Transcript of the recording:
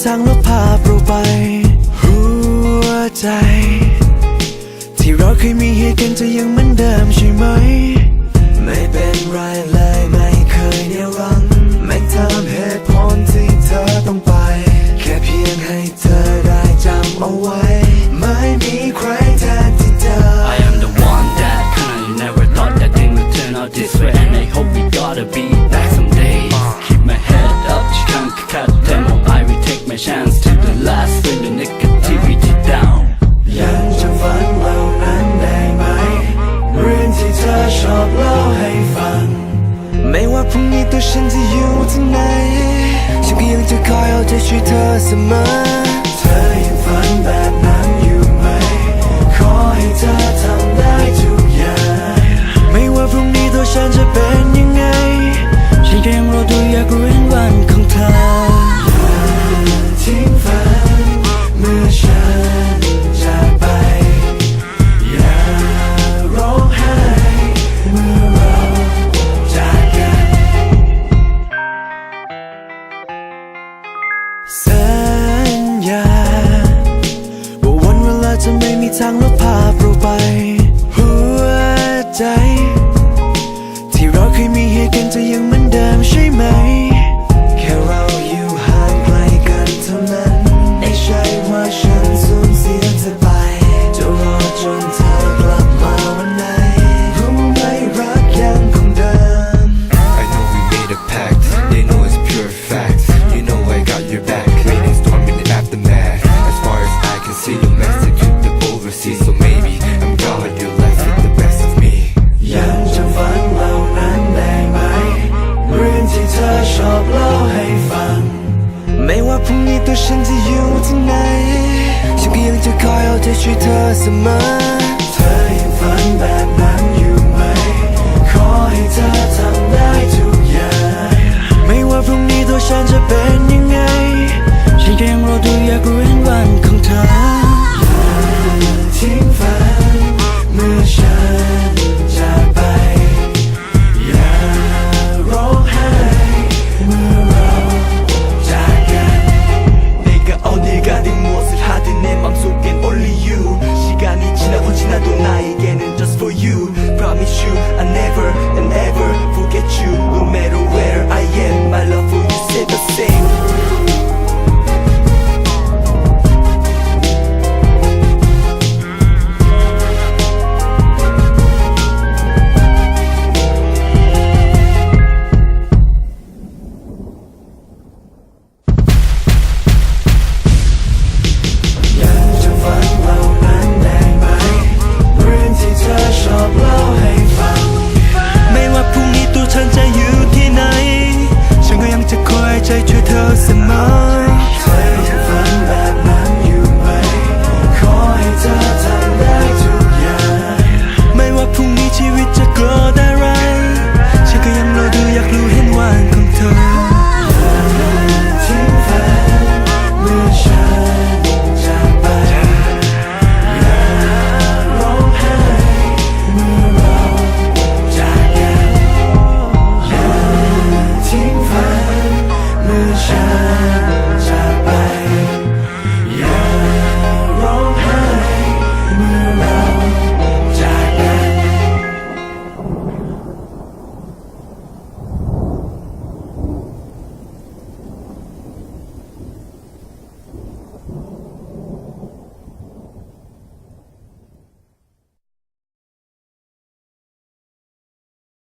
ทางลบภาพเราไปหัวใจที่เราเคยมีให้กันจะยังเหมือนเดิมใช่ไหมไม่เป็นไรเลยไม่เคยเหนี่ยวรั้งไม่ทำเหตุผลที่เธอต้องไปแค่เพียงให้เธอได้จำเอาไว้ไม่มีใครแทนที่เธอ I am the one that kinda you never thought that thing would turn out this way, and I hope we gotta be back someday. Keep my head up, just can't cut them all. I will take my chance to the last, bring the negativity down. ยังจำฝันเหล่านั้นได้ไหมเรื่องที่เธอชอบเล่าให้ฟังไม่ว่าพรุ่งนี้ตัวฉันจะอยู่ที่ไหนฉันก็ยังจะคอยเอาใจช่วยเธอเสมอเธอยังฝันแบบนั้นอยู่ไหมขอให้เธอทำได้ทุกอย่างไม่ว่าพรุ่งนี้ตัวฉันจะเป็นยังไงฉันก็ยังรอดูอยากรู้วันของเธออย่าทิ้งฝันเมื่อฉันจากไปอย่าร้องไห้เมื่อเราจากกันสัญญาว่าวันเวลาจะไม่มีทางลบภาพเราไปหัวใจที่เราเคยมีให้กันจะยังเหมือนเดิมใช่ไหมแค่เราอยู่ห่างไกลกันเท่านั้นไม่ใช่ว่าฉันสูญเสียเธอไปจะรอจนเธอกลับมาวันไหนรู้ไหมรักยังคงเดิม I know we made a pact, they know it's pure fact. You know I got your back, raining storm in the aftermath. As far as I can see, your message with the overseas. So maybe I'm glad you left with the best of me. ยังจำฝันเหล่านั้นได้ไหมเรื่องที่เธอชอบเล่าให้ฟังไม่ว่าพรุ่งนี้ตัวฉันจะอยู่ที่ไหนฉันก็ยังจะคอยเอาใจช่วยเธอเสมอเธอยังฝันแบบนั้นอยู่ไหมขอให้เธอทำได้ทุกอย่างไม่ว่าพรุ่งนี้ตัวฉันจะเป็นยังไงฉันก็ยังรอดูอยากรู้วันของเธออย่าทิ้งฝันเมื่อฉันจากไปอย่าร้องไห้เมื่อเราจากกัน 내가 어딜 가든 무엇을 하든 내 맘속엔 only you 시간이 지나고 지나도 나에게는 just for you Promise you I never and ever forget you No matter where I am my love for you stay the sameยังจะฝันเหล่านั้นได้ไหมเรื่องที่เธอชอบเล่าให้ฟังไม่ว่าพรุ่งนี้ตัวฉันจะอยู่ที่ไหนฉันก็ยังจะคอยใจช่วยเธอเสมอ